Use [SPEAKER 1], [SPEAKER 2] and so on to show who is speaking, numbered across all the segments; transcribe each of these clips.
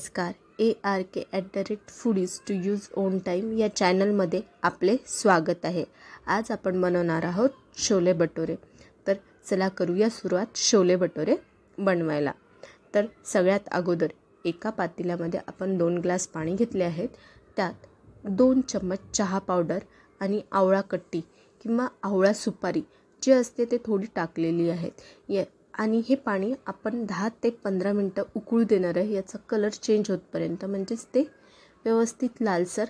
[SPEAKER 1] नमस्कार. ARK@foodies to use own time या चॅनलमध्ये आपले स्वागत आहे. आज आपण बनवणार आहोत छोले भटुरे. तर चला करूया सुरुवात छोले भटुरे बनवायला. तर सगळ्यात अगोदर एका पातेल्यामध्ये आपण 2 ग्लास पाणी घेतले आहेत. त्यात 2 चम्मच चहा पावडर आणि आवळा कट्टी किंवा आवळा सुपारी जे असते ते थोडी टाकलेली आहेत. आणि हे पाणी आपण 10 ते 15 मिनिटं उकळू देणार आहे. याचा कलर चेंज होतपर्यंत, म्हणजेच ते व्यवस्थित लालसर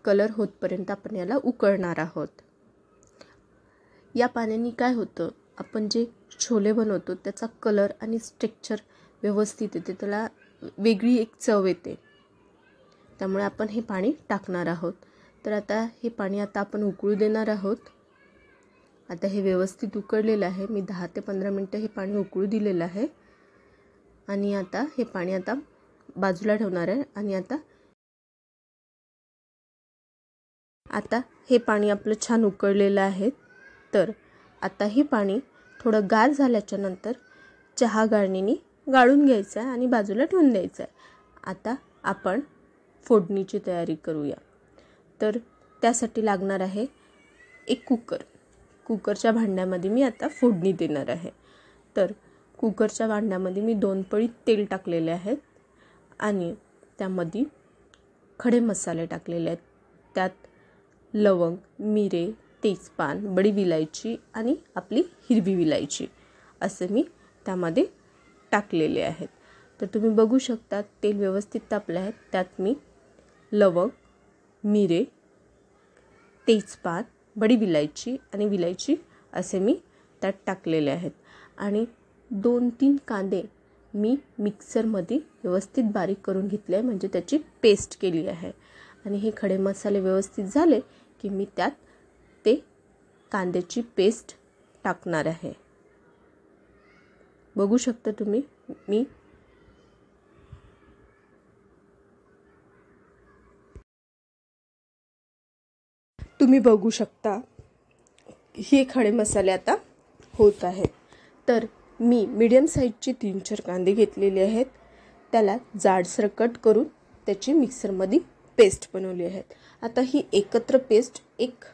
[SPEAKER 1] कलर होतपर्यंत आपण याला उकळणार आहोत. या पाण्याने काय होतं, आपण जे छोले बनवतो त्याचा कलर आणि स्ट्रक्चर व्यवस्थित येते, त्याला वेगळी एक चव येते. त्यामुळे आपण हे पाणी टाकणार आहोत. तर आता हे पाणी आपण उकळू देणार आहोत. आता हे व्यवस्थित उकळलेलं आहे. मी 10 ते 15 मिनिटं हे पाणी उकळू दिलेलं आहे. आणि आता हे पाणी बाजूला ठेवणार आहे. आणि आता हे पाणी आपलं छान उकळलेलं आहे. तर आता हे पाणी थोडं गार झाल्याच्या नंतर चहा गाळणीने गाळून घ्यायचं आहे आणि बाजूला ठेवून द्यायचं आहे. आता आपण फोडणीची तयारी करूया. तर त्यासाठी लागणार आहे एक कुकर. कुकरच्या भांड्यामध्ये मी आता फोडणी देणार आहे. तर कुकरच्या भांड्यामध्ये मी 2 पळी तेल टाकलेले आहेत आणि त्यामध्ये खडे मसाले टाकलेले आहेत. त्यात लवंग, मिरे, तेजपान, बडी विलायची आणि आपली हिरवी विलायची असे मी त्यामध्ये टाकलेले आहेत. तर तुम्ही बघू शकता तेल व्यवस्थित तापले आहे. त्यात मी लवंग, मिरे, तेजपान, बडी विलायची आणि विलायची असे मी त्यात टाकलेले आहेत. आणि 2-3 कांदे मी मिक्सरमध्ये व्यवस्थित बारीक करून घेतले आहे, म्हणजे त्याची पेस्ट केली आहे. आणि हे खडे मसाले व्यवस्थित झाले की मी त्यात ते कांद्याची पेस्ट टाकणार आहे. बघू शकता तुम्ही बघू शकता हे खडे मसाले आता होत आहेत. तर मी मीडियम साईजचे 3-4 कांदे घेतलेले आहेत. त्याला जाडसर कट करून त्याची मिक्सरमध्ये पेस्ट बनवली आहे. आता ही एकत्र पेस्ट एक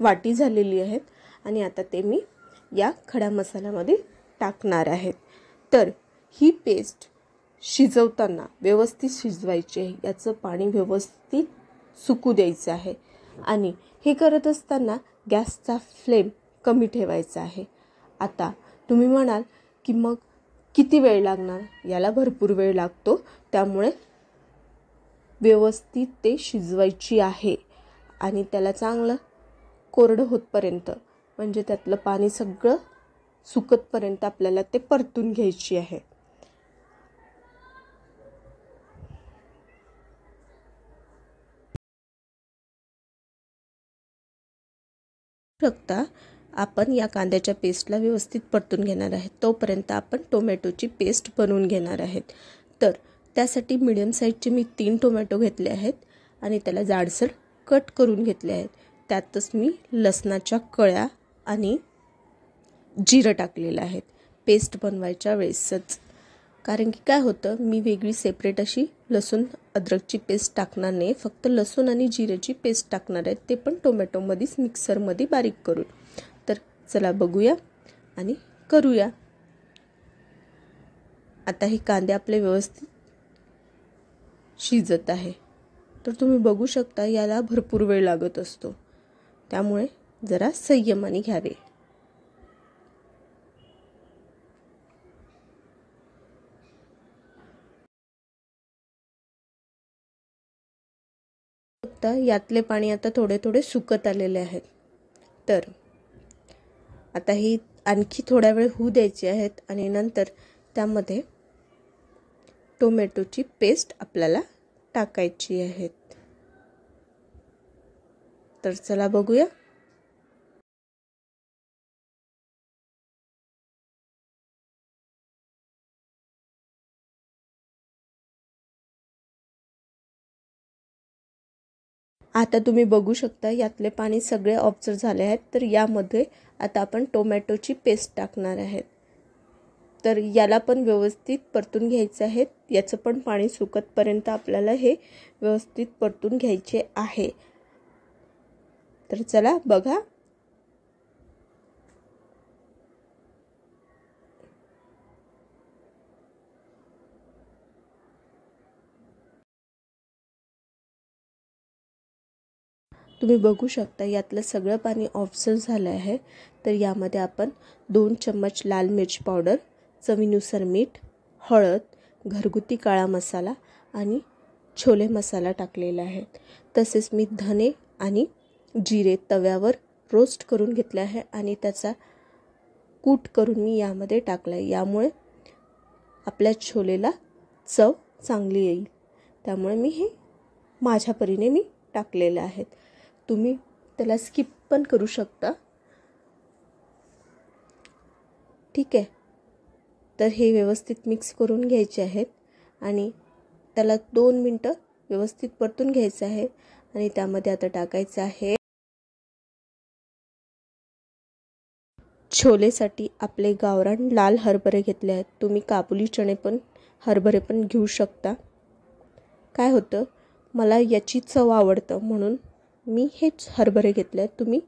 [SPEAKER 1] वाटी झालेली आहे. आणि आता ते मी या खड्या मसाल्यामध्ये टाकणार आहेत. तर ही पेस्ट शिजवताना व्यवस्थित शिजवायची आहे. याचं पाणी व्यवस्थित सुकू द्यायचं आहे. आणि हे करत असताना गॅसचा फ्लेम कमी ठेवायचा आहे. आता तुम्ही म्हणाल की मग किती वेळ लागणार, याला भरपूर वेळ लागतो. त्यामुळे व्यवस्थित ते शिजवायची आहे. आणि त्याला चांगलं कोरडं होतपर्यंत, म्हणजे त्यातलं पाणी सगळं सुकतपर्यंत आपल्याला ते परतून घ्यायची आहे. शकता आपण या कांद्याच्या पेस्टला व्यवस्थित परतून घेणार आहे. तोपर्यंत आपण टोमॅटोची पेस्ट बनवून घेणार आहेत. तर त्यासाठी मीडियम साईजचे मी 3 टोमॅटो घेतले आहेत आणि त्याला जाडसर कट करून घेतले आहेत. त्यातच मी लसणाच्या कळ्या आणि जिरं टाकलेलं आहे पेस्ट बनवायच्या वेळेसच. कारण की काय होतं, मी वेगळी सेपरेट अशी लसूण अद्रकची पेस्ट टाकणार नाही. फक्त लसूण आणि जिऱ्याची पेस्ट टाकणार आहे, ते पण टोमॅटोमध्येच मिक्सरमध्ये बारीक करून. तर चला बघूया आणि करूया. आता हे कांदे आपले व्यवस्थित शिजत आहे. तर तुम्ही बघू शकता याला भरपूर वेळ लागत असतो. त्यामुळे जरा संयमाने घ्यावे. यातले पाणी आता थोडे थोडे सुकत आलेले आहेत. तर आता ही आणखी थोडा वेळ होऊ द्यायची आहेत. आणि नंतर त्यामध्ये टोमॅटोची पेस्ट आपल्याला टाकायची आहे. तर चला बघूया. आता तुम्ही बघू शकता यातले पाणी सगळे ऑब्झर्व झाले आहेत. तर यामध्ये आता आपण टोमॅटोची पेस्ट टाकणार आहेत. तर याला पण व्यवस्थित परतून घ्यायचं आहे. याचं पण पाणी सुकतपर्यंत आपल्याला हे व्यवस्थित परतून घ्यायचे आहे. तर चला बघा. तुम्ही बघू शकता यातलं सगळं पाणी ऑब्झर्व झालं आहे. तर यामध्ये आपण 2 चम्मच लाल मिर्च पावडर, चवीनुसार मीठ, हळद, घरगुती काळा मसाला आणि छोले मसाला टाकलेला आहे. तसेच मी धने आणि जिरे तव्यावर रोस्ट करून घेतले आहे आणि त्याचा कूट करून मी यामध्ये टाकला आहे. यामुळे आपल्या छोलेला चव चांगली येईल. त्यामुळे मी हे माझ्या परीने मी टाकलेले आहेत. तुम्ही त्याला स्किप पण करू शकता. ठीक आहे. तर हे व्यवस्थित मिक्स करून घ्यायचे आहेत आणि त्याला 2 मिनटं व्यवस्थित परतून घ्यायचं आहे. आणि त्यामध्ये आता टाकायचं आहे छोलेसाठी आपले गावरान लाल हरभरे घेतले आहेत. तुम्ही काबुली चणे पण हरभरे पण घेऊ शकता. काय होतं, मला याची चव आवडतं म्हणून मी हेच हरभरे घेतले आहेत. तुम्ही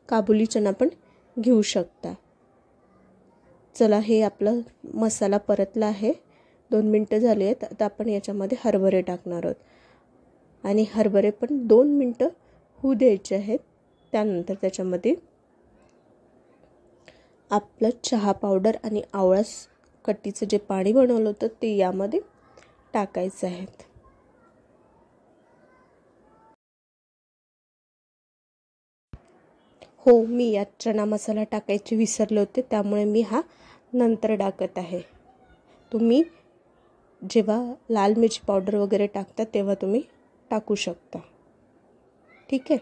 [SPEAKER 1] काबुली चणा पण घेऊ शकता. चला, हे आपला मसाला परतला आहे. 2 मिनटं झाली आहेत. आता आपण याच्यामध्ये हरभरे टाकणार आहोत आणि हरभरे पण 2 मिनटं होऊ द्यायचे आहेत. त्यानंतर त्याच्यामध्ये आपलं चहा पावडर आणि आवळा कट्टीचं जे पाणी बनवलं होतं ते यामध्ये टाकायचं आहे. हो, मी यात चणा मसाला टाकायचे विसरले होते, त्यामुळे मी हा नंतर टाकत आहे. तुम्ही जेव्हा लाल मिरची पावडर वगैरे टाकता तेव्हा तुम्ही टाकू शकता. ठीक आहे.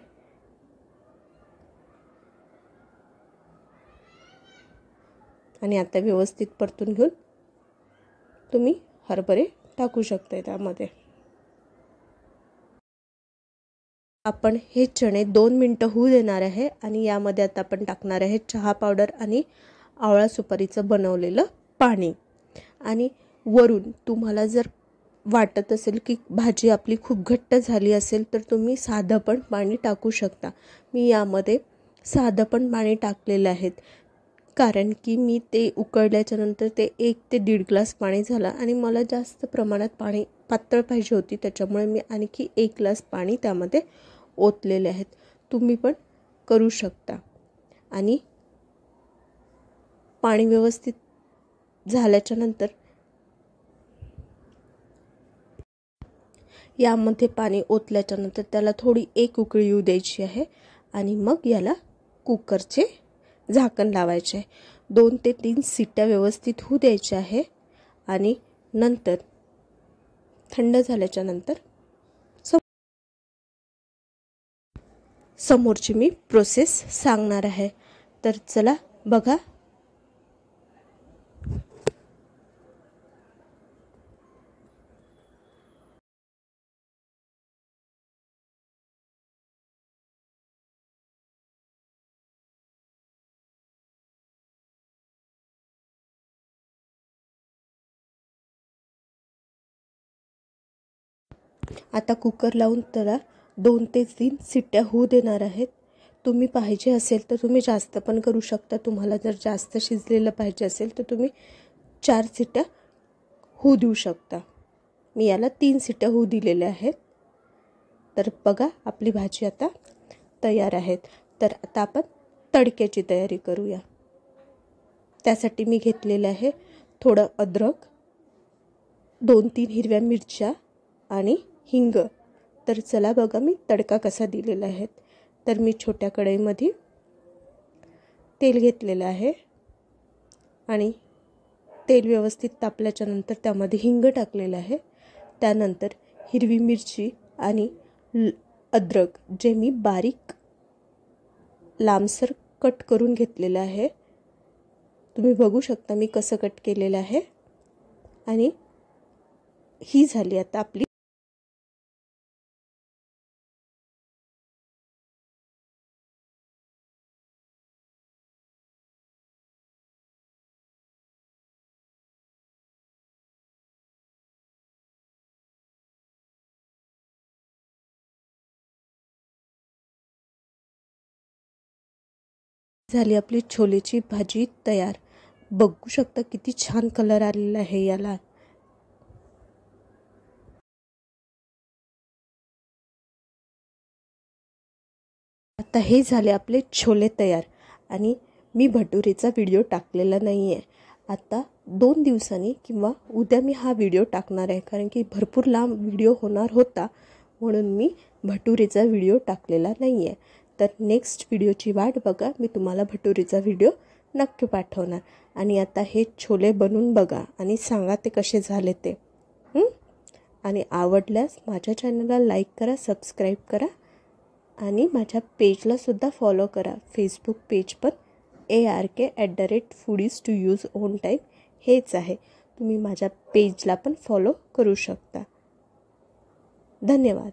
[SPEAKER 1] आणि आता व्यवस्थित परतून घेऊन तुम्ही हरभरे टाकू शकता त्यामध्ये. आपण हे चणे 2 मिनटं होऊ देणार आहे आणि यामध्ये आता आपण टाकणार आहे चहा पावडर आणि आवळा सुपारीचं बनवलेलं पाणी. आणि वरून तुम्हाला जर वाटत असेल की भाजी आपली खूप घट्ट झाली असेल तर तुम्ही साधं पण पाणी टाकू शकता. मी यामध्ये साधं पण पाणी टाकलेलं आहे, कारण की मी ते उकळल्याच्या नंतर ते 1 ते 1.5 ग्लास पाणी झालं आणि मला जास्त प्रमाणात पाणी पातळ पाहिजे होती. त्याच्यामुळे मी आणखी 1 ग्लास पाणी त्यामध्ये ओतलेले आहेत. तुम्ही पण करू शकता. आणि पाणी व्यवस्थित झाल्याच्या नंतर यामध्ये पाणी ओतल्याच्या नंतर त्याला थोडी 1 उकळी येऊ द्यायची आहे आणि मग याला कुकरचे झाकण लावायचे आहे. 2 ते 3 शिट्ट्या व्यवस्थित होऊ द्यायच्या आहे आणि नंतर थंड झाल्याच्या नंतर समोरची मी प्रोसेस सांगणार आहे. तर चला बघा. आता कुकर लावून त्याला 2 ते 3 शिट्ट्या होऊ देणार आहेत. तुम्ही पाहिजे असेल तर तुम्ही जास्त पण करू शकता. तुम्हाला जर जास्त शिजलेलं पाहिजे असेल तर तुम्ही 4 शिट्ट्या होऊ देऊ शकता. मी याला 3 शिट्ट्या होऊ दिलेल्या आहेत. तर बघा, आपली भाजी आता तयार आहे. तर आता आपण तडक्याची तयारी करूया. त्यासाठी मी घेतलेलं आहे थोडं अद्रक, 2-3 हिरव्या मिरच्या आणि हिंग. तर चला बघा मी तडका कसा दिलेला आहे. तर मी छोट्या कढईमध्ये तेल घेतलेलं आहे आणि तेल व्यवस्थित तापल्याच्या नंतर त्यामध्ये हिंग टाकलेलं आहे. त्यानंतर हिरवी मिरची आणि अद्रक जे मी बारीक लांबसर कट करून घेतलेलं आहे. तुम्ही बघू शकता मी कसं कट केलेलं आहे. आणि ही झाली आता आपली झाली आपली छोलेची भाजी तयार। बघू शकता किती छान कलर आलेला आहे याला। आता हे झाले आपले छोले तयार आणि मी भटुरेचा व्हिडिओ टाकलेला नाही आहे। आता 2 दिवसांनी किंवा उद्या मी हा व्हिडिओ टाकणार आहे, कारण की भरपूर लांब व्हिडिओ होणार होता म्हणून मी भटुरेचा व्हिडिओ टाकलेला नाही आहे। तर नेक्स्ट व्हिडिओची वाट बघा, मी तुम्हाला भटुरेचा व्हिडिओ नक्की पाठवणार। आणि आता हे छोले बनवून बघा आणि सांगा ते कसे झाले ते। आणि आवडल्यास माझ्या चॅनलला लाईक करा, सबस्क्राईब करा आणि माझ्या पेजला सुद्धा फॉलो करा। फेसबुक पेज पण ARK@foodies to use own time हेच आहे। तुम्ही माझ्या पेजला पण फॉलो करू शकता। धन्यवाद।